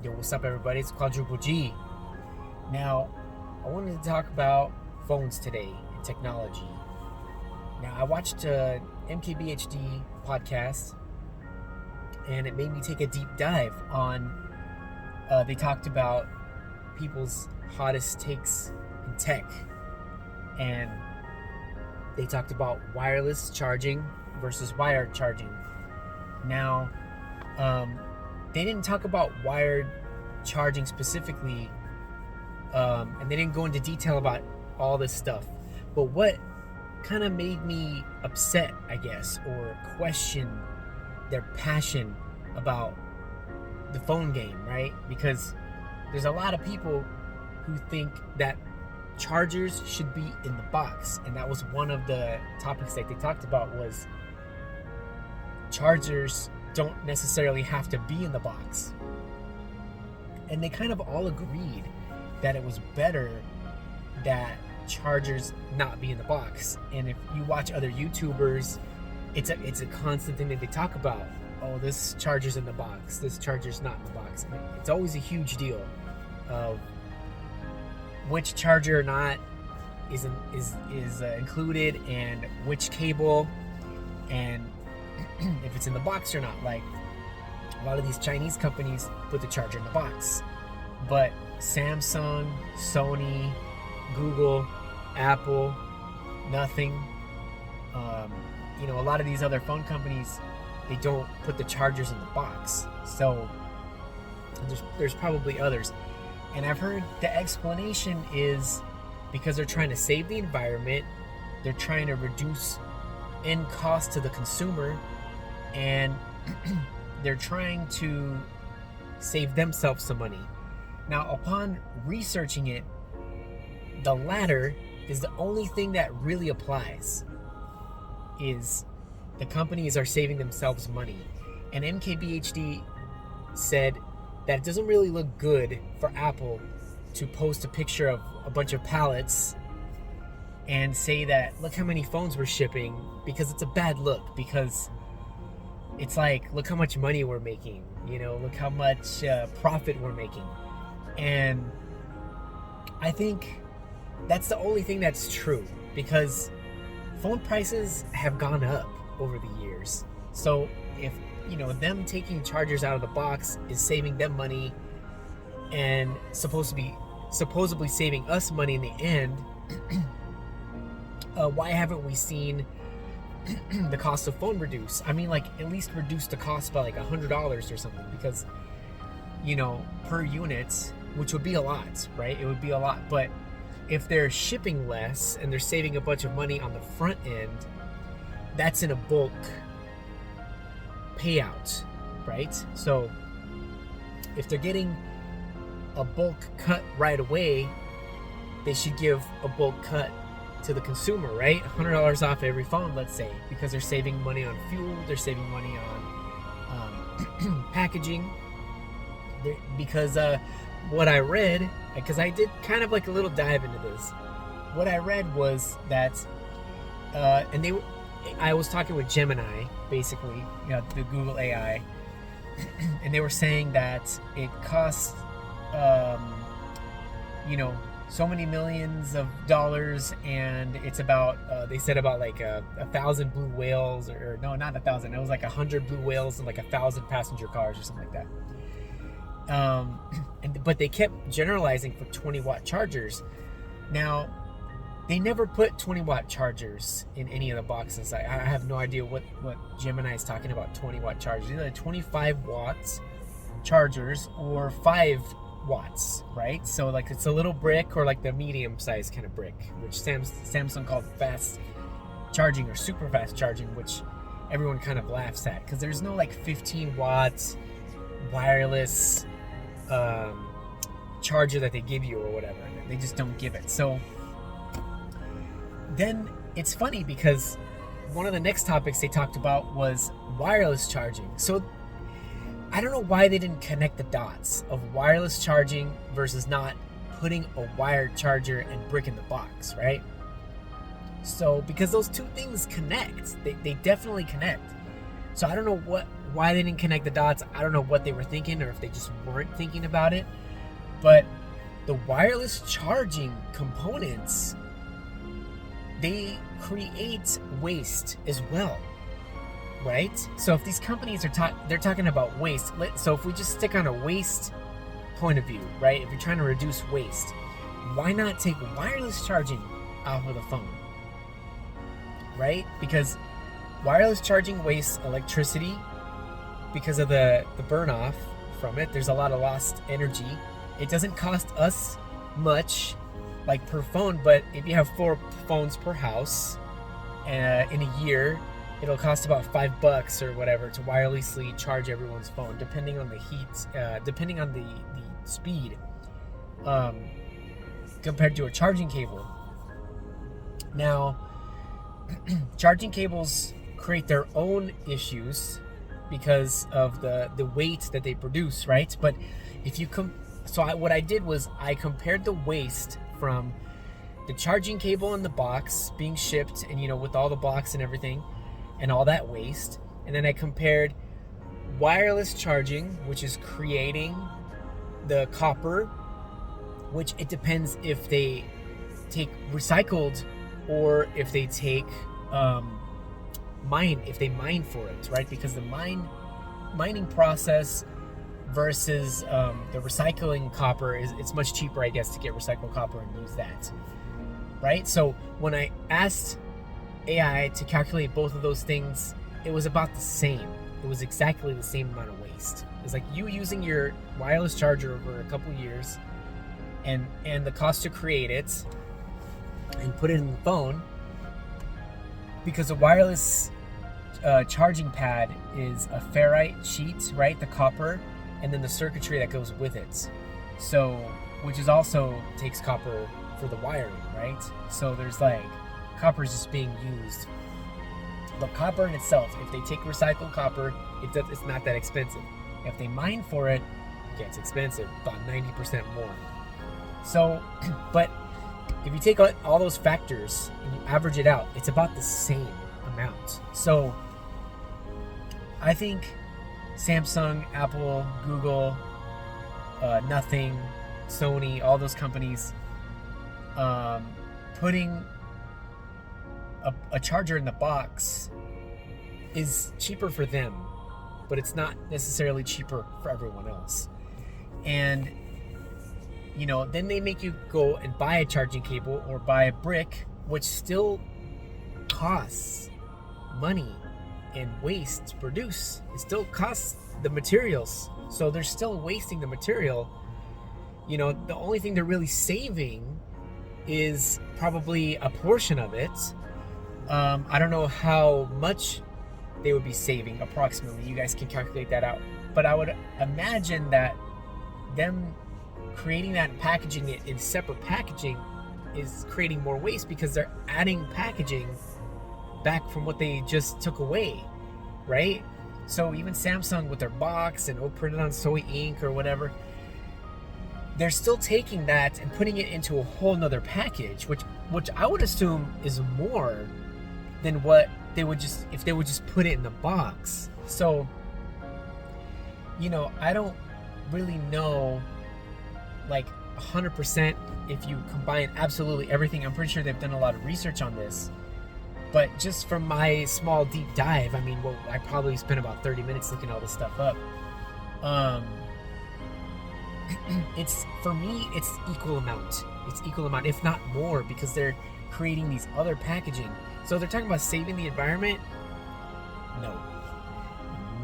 Yo, what's up, everybody? It's Quadruple G. Now, I wanted to talk about phones today and technology. Now, I watched MKBHD podcast, and it made me take a deep dive on. They talked about people's hottest takes in tech, and they talked about wireless charging versus wired charging. Now, they didn't talk about wired charging specifically, and they didn't go into detail about all this stuff. But what kind of made me upset, I guess, or question their passion about the phone game, right? Because there's a lot of people who think that chargers should be in the box, and that was one of the topics that they talked about, was chargers don't necessarily have to be in the box. And they kind of all agreed that it was better that chargers not be in the box. And if you watch other YouTubers, it's a constant thing that they talk about. Oh, this charger's in the box, this charger's not in the box. I mean, it's always a huge deal of which charger or not is included, and which cable, and if it's in the box or not. Like, a lot of these Chinese companies put the charger in the box, but Samsung, Sony, Google, Apple, nothing. A lot of these other phone companies, they don't put the chargers in the box. So there's probably others, and I've heard the explanation is because they're trying to save the environment, they're trying to reduce end cost to the consumer, and they're trying to save themselves some money. Now, upon researching it, the latter is the only thing that really applies, is the companies are saving themselves money. And MKBHD said that it doesn't really look good for Apple to post a picture of a bunch of pallets and say that, look how many phones we're shipping, because it's a bad look, because it's like, look how much money we're making, look how much profit we're making. And I think that's the only thing that's true, because phone prices have gone up over the years. So if them taking chargers out of the box is saving them money and supposedly saving us money in the end, why haven't we seen the cost of phone reduce? I mean, like, at least reduce the cost by like $100 or something, because per unit, which would be a lot, right? It would be a lot. But if they're shipping less and they're saving a bunch of money on the front end, that's in a bulk payout, right? So if they're getting a bulk cut right away, they should give a bulk cut to the consumer, right? $100 off every phone, let's say, because they're saving money on fuel, they're saving money on packaging. Because what I read, because I did kind of like a little dive into this, what I read was that, I was talking with Gemini, basically, the Google AI, and they were saying that it costs, so many millions of dollars, and it's about, they said about like 1,000 blue whales, or no, not 1,000, it was like 100 blue whales and like 1,000 passenger cars or something like that. But they kept generalizing for 20-watt chargers. Now, they never put 20-watt chargers in any of the boxes. I have no idea what Gemini is talking about, 20-watt chargers. Either 25 watts chargers or 5 watts, right? So like it's a little brick, or like the medium size kind of brick, which Samsung called fast charging or super fast charging, which everyone kind of laughs at, because there's no like 15 watts wireless charger that they give you or whatever. They just don't give it. So then it's funny, because one of the next topics they talked about was wireless charging. So I don't know why they didn't connect the dots of wireless charging versus not putting a wired charger and brick in the box, right? So, because those two things connect, they definitely connect. So I don't know why they didn't connect the dots. I don't know what they were thinking, or if they just weren't thinking about it. But the wireless charging components, they create waste as well, right? So if these companies are they're talking about waste. So if we just stick on a waste point of view, right? If you're trying to reduce waste, why not take wireless charging off of the phone, right? Because wireless charging wastes electricity because of the burn off from it. There's a lot of lost energy. It doesn't cost us much, like per phone, but if you have 4 phones per house, in a year, it'll cost about $5 or whatever to wirelessly charge everyone's phone, depending on the heat, depending on the speed, compared to a charging cable. Now, charging cables create their own issues because of the weight that they produce, right? But if you what I did was I compared the waste from the charging cable in the box being shipped, and with all the box and everything and all that waste, and then I compared wireless charging, which is creating the copper, which it depends if they take recycled or if they take if they mine for it, right? Because the mining process versus the recycling copper it's much cheaper, I guess, to get recycled copper and use that, right? So when I asked AI to calculate both of those things, it was about the same. It was exactly the same amount of waste. It's like you using your wireless charger over a couple years, and the cost to create it and put it in the phone, because a wireless charging pad is a ferrite sheet, right? The copper, and then the circuitry that goes with it. So, which is also takes copper for the wiring, right? So there's copper is just being used. But copper in itself, if they take recycled copper, it's not that expensive. If they mine for it, it gets expensive, about 90% more. So, but if you take all those factors and you average it out, it's about the same amount. So I think Samsung, Apple, Google, Nothing, Sony, all those companies, putting a charger in the box is cheaper for them, but it's not necessarily cheaper for everyone else. And then they make you go and buy a charging cable or buy a brick, which still costs money and waste to produce. It still costs the materials, so they're still wasting the material. The only thing they're really saving is probably a portion of it. I don't know how much they would be saving approximately. You guys can calculate that out, but I would imagine that them creating that and packaging it in separate packaging is creating more waste, because they're adding packaging back from what they just took away, right? So even Samsung with their box and printed on soy ink or whatever, they're still taking that and putting it into a whole nother package, which I would assume is more than what they would if they would just put it in the box. So I don't really know 100% if you combine absolutely everything. I'm pretty sure they've done a lot of research on this, but just from my small deep dive, I probably spent about 30 minutes looking all this stuff up. For me, it's equal amount. It's equal amount, if not more, because they're creating these other packaging. So they're talking about saving the environment.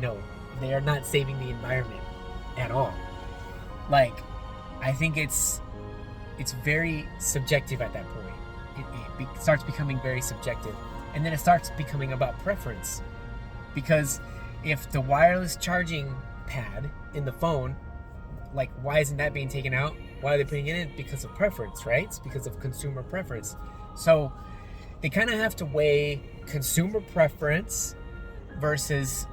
No, they are not saving the environment at all. I think it's very subjective at that point. It starts becoming very subjective, and then it starts becoming about preference. Because if the wireless charging pad in the phone, why isn't that being taken out? Why are they putting it in? Because of preference, right? It's because of consumer preference. So they kind of have to weigh consumer preference versus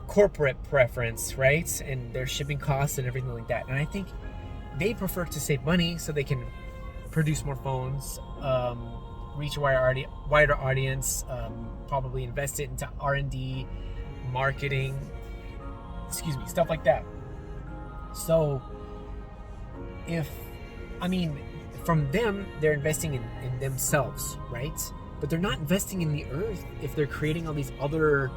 corporate preference, right? And their shipping costs and everything like that. And I think they prefer to save money so they can produce more phones, reach a wider audience, probably invest it into R&D, marketing, stuff like that. So from them, they're investing in themselves, right? But they're not investing in the earth if they're creating all these other,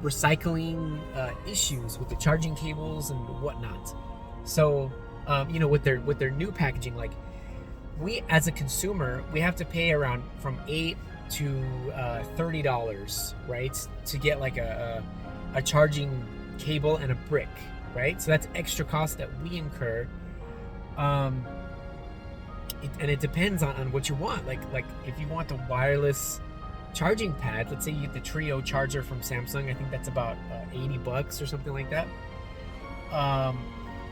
recycling issues with the charging cables and whatnot. So, with their new packaging, like, we as a consumer, we have to pay around from $8 to $30, right, to get like a charging cable and a brick, right? So that's extra cost that we incur. And it depends on what you want. Like if you want the wireless charging pad, let's say you get the Trio charger from Samsung, I think that's about $80 or something like that.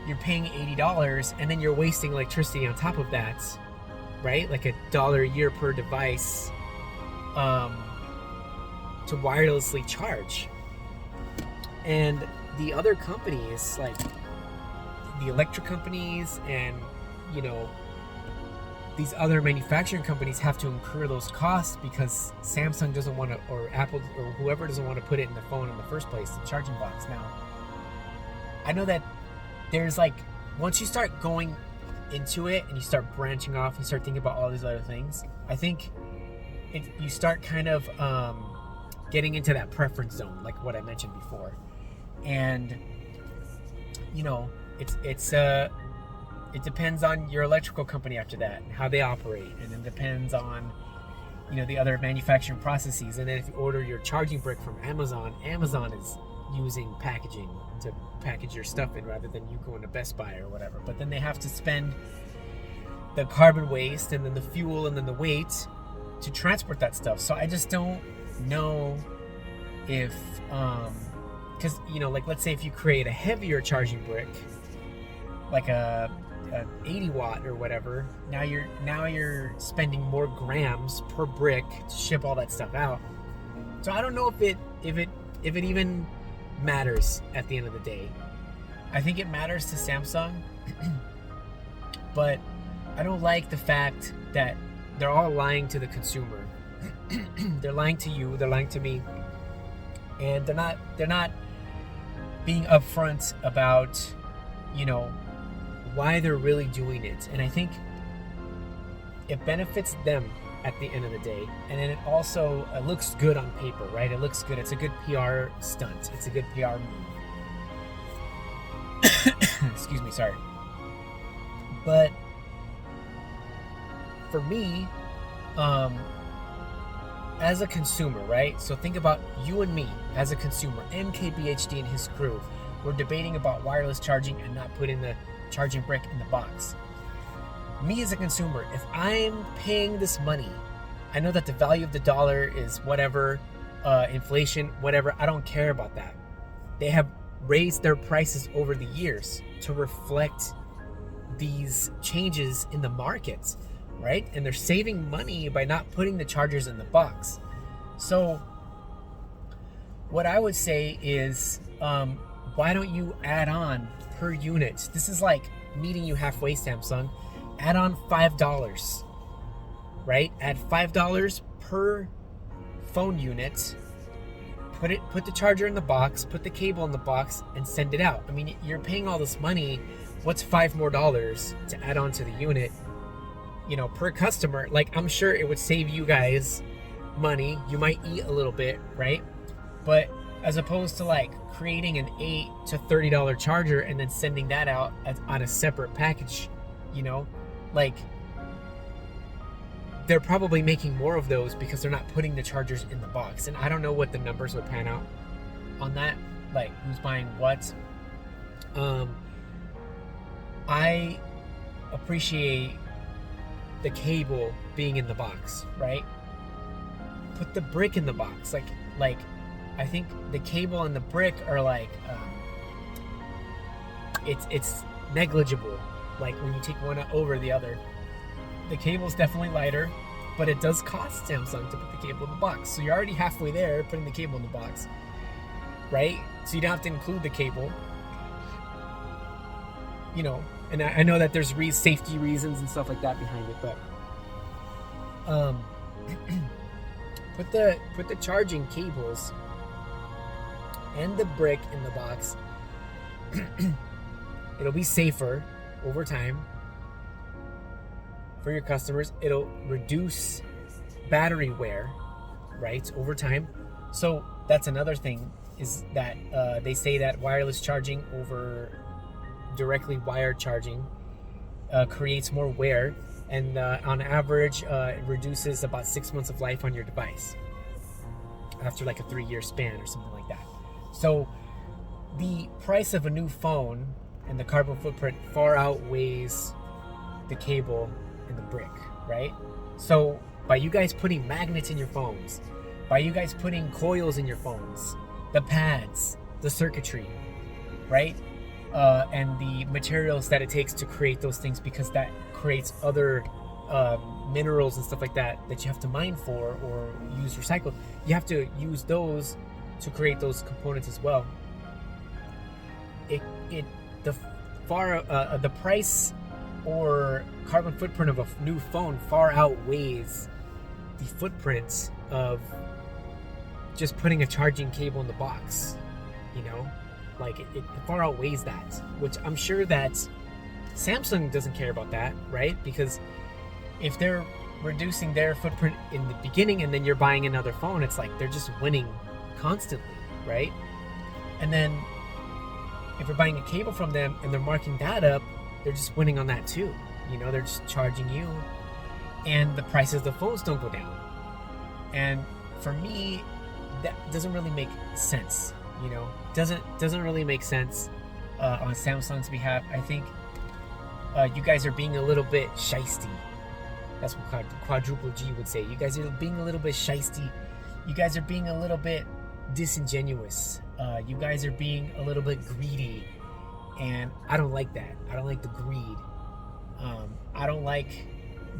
You're paying $80, and then you're wasting electricity on top of that, right? Like $1 a year per device to wirelessly charge. And the other companies, like the electric companies and these other manufacturing companies, have to incur those costs because Samsung doesn't want to, or Apple, or whoever doesn't want to put it in the phone in the first place, the charging box. Now, I know that there's once you start going into it and you start branching off, you start thinking about all these other things, I think you start kind of getting into that preference zone, like what I mentioned before. And it depends on your electrical company after that, how they operate, and it depends on the other manufacturing processes. And then if you order your charging brick from Amazon is using packaging to package your stuff in rather than you going to Best Buy or whatever. But then they have to spend the carbon waste and then the fuel and then the weight to transport that stuff. So I just don't know if because let's say if you create a heavier charging brick, like a 80 watt or whatever, now you're spending more grams per brick to ship all that stuff out. So I don't know if it even matters at the end of the day. I think it matters to Samsung, but I don't like the fact that they're all lying to the consumer. They're lying to you, they're lying to me, and they're not being upfront about why they're really doing it. And I think it benefits them at the end of the day, and then it also looks good on paper, right? It looks good. It's a good PR stunt. It's a good PR move. Excuse me, sorry. But for me, as a consumer, right? So think about you and me as a consumer. MKBHD and his crew were debating about wireless charging and not putting the charging brick in the box. Me as a consumer, if I'm paying this money, I know that the value of the dollar is whatever, inflation, whatever. I don't care about that. They have raised their prices over the years to reflect these changes in the markets, right? And they're saving money by not putting the chargers in the box. So what I would say is, why don't you add on per unit? This is like meeting you halfway, Samsung. Add on $5, right? Add $5 per phone unit. Put the charger in the box, put the cable in the box, and send it out. I mean, you're paying all this money. What's $5 more to add on to the unit, per customer? Like, I'm sure it would save you guys money. You might eat a little bit, right? But as opposed to creating an $8 to $30 charger and then sending that out on a separate package, they're probably making more of those because they're not putting the chargers in the box. And I don't know what the numbers would pan out on that, who's buying what. I appreciate the cable being in the box, right? Put the brick in the box. I think the cable and the brick are it's negligible. When you take one over the other, the cable's definitely lighter, but it does cost Samsung to put the cable in the box. So you're already halfway there putting the cable in the box, right? So you don't have to include the cable, and I know that there's safety reasons and stuff like that behind it, but put the charging cables and the brick in the box, it'll be safer over time for your customers. It'll reduce battery wear, right, over time. So that's another thing, is that they say that wireless charging over directly wired charging creates more wear, and on average it reduces about 6 months of life on your device after like a 3-year span or something like that. So the price of a new phone and the carbon footprint far outweighs the cable and the brick, right? So by you guys putting magnets in your phones, by you guys putting coils in your phones, the pads, the circuitry, right? And the materials that it takes to create those things, because that creates other minerals and stuff like that that you have to mine for or use recycled. You have to use those to create those components as well. The price or carbon footprint of a new phone far outweighs the footprint of just putting a charging cable in the box, you know? Like it far outweighs that, which I'm sure that Samsung doesn't care about that, right? Because if they're reducing their footprint in the beginning and then you're buying another phone, it's like they're just winning constantly, right? And then if you're buying a cable from them and they're marking that up, they're just winning on that too. You know, they're just charging you, and the prices of the phones don't go down. And for me, that doesn't really make sense. You know, doesn't really make sense on Samsung's behalf. I think you guys are being a little bit shisty. That's what Quadruple G would say. You guys are being a little bit shisty. You guys are being a little bit disingenuous. You guys are being a little bit greedy, and I don't like that. I don't like the greed. I don't like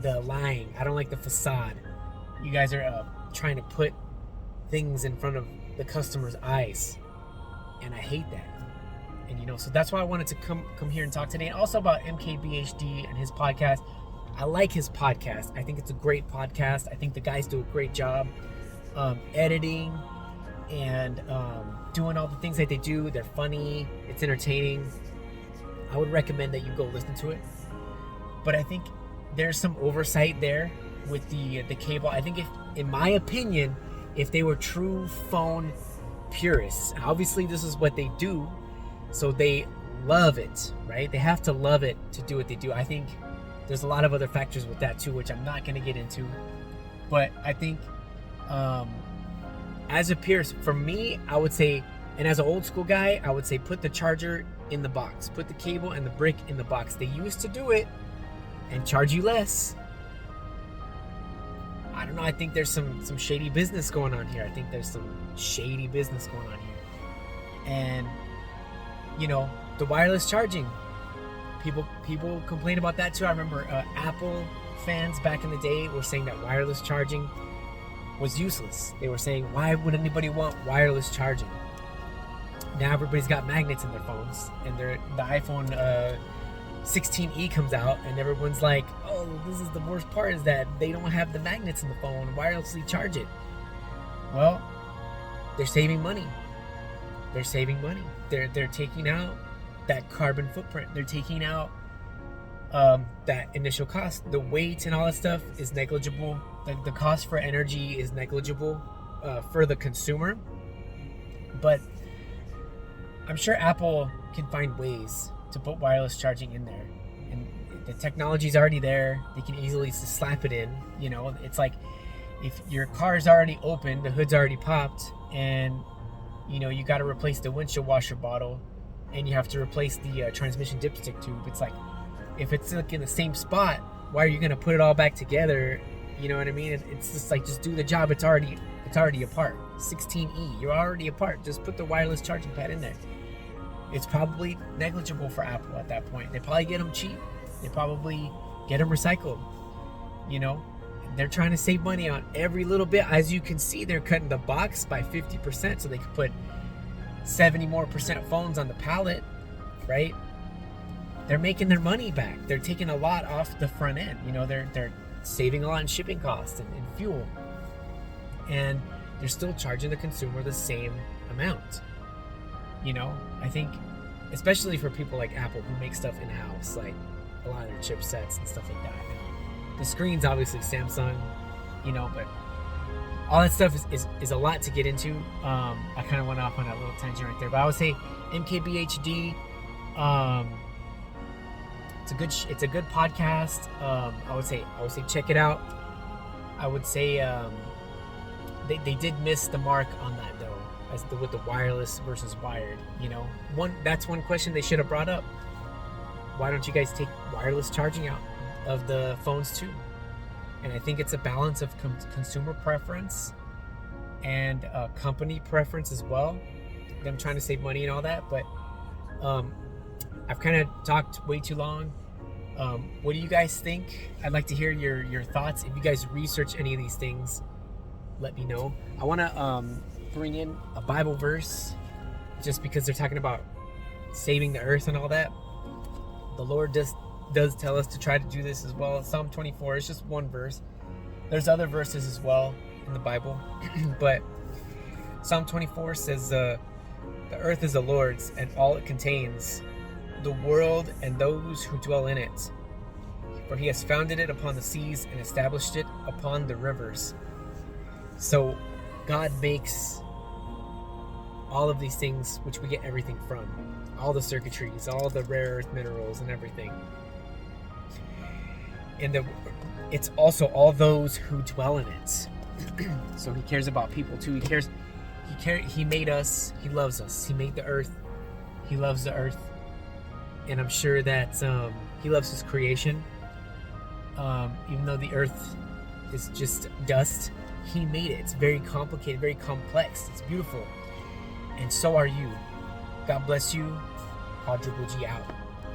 the lying. I don't like the facade. You guys are trying to put things in front of the customer's eyes, and I hate that. And you know, so that's why I wanted to come here and talk today, and also about MKBHD and his podcast. I like his podcast. I think it's a great podcast. I think the guys do a great job editing and doing all the things that they do. They're funny. It's entertaining. I would recommend that you go listen to it. But I think there's some oversight there with the cable. I think, if, in my opinion, if they were true phone purists, obviously this is what they do, so they love it, right? They have to love it to do what they do. I think there's a lot of other factors with that too, which I'm not going to get into. But I think as a purist, for me, I would say, and as an old school guy, I would say put the charger in the box, put the cable and the brick in the box. They used to do it and charge you less. I don't know. I think there's some shady business going on here. I think there's some shady business going on here. And, you know, the wireless charging, people complain about that too. I remember Apple fans back in the day were saying that wireless charging was useless. They were saying, why would anybody want wireless charging? Now everybody's got magnets in their phones, and the iPhone 16e comes out, and everyone's like, oh, this is the worst part, is that they don't have the magnets in the phone, wirelessly charge it. Well, they're saving money. They're saving money. They're taking out that carbon footprint. They're taking out that initial cost. The weight and all that stuff is negligible. The cost for energy is negligible for the consumer. But I'm sure Apple can find ways to put wireless charging in there, and the technology's already there. They can easily just slap it in. You know, it's like if your car's already open, the hood's already popped, and you know you got to replace the windshield washer bottle, and you have to replace the transmission dipstick tube. It's like, if it's like in the same spot, why are you gonna put it all back together? You know what I mean? It's just like, just do the job. It's already apart. 16e, you're already apart. Just put the wireless charging pad in there. It's probably negligible for Apple at that point. They probably get them cheap. They probably get them recycled. You know, they're trying to save money on every little bit. As you can see, they're cutting the box by 50% so they can put 70% more phones on the pallet, right? They're making their money back. They're taking a lot off the front end. You know, they're saving a lot in shipping costs and fuel. And they're still charging the consumer the same amount. I think, especially for people like Apple who make stuff in-house, like a lot of their chipsets and stuff like that. The screen's obviously Samsung, but all that stuff is a lot to get into. I kind of went off on that little tangent right there, but I would say MKBHD. It's a good podcast. I would say check it out. I would say they did miss the mark on that though, with the wireless versus wired. That's one question they should have brought up. Why don't you guys take wireless charging out of the phones too? And I think it's a balance of consumer preference and company preference as well. Them trying to save money and all that, but I've kind of talked way too long. What do you guys think? I'd like to hear your thoughts. If you guys research any of these things, let me know. I want to bring in a Bible verse, just because they're talking about saving the earth and all that. The Lord does tell us to try to do this as well. Psalm 24 is just one verse. There's other verses as well in the Bible, but Psalm 24 says, the earth is the Lord's and all it contains, the world and those who dwell in it. For he has founded it upon the seas and established it upon the rivers. So God makes all of these things, which we get everything from. All the circuitries, all the rare earth minerals and everything. And it's also all those who dwell in it. So he cares about people too. He made us. He loves us. He made the earth. He loves the earth. And I'm sure that he loves his creation. Even though the earth is just dust, he made it. It's very complicated, very complex. It's beautiful. And so are you. God bless you. Quadruple G out.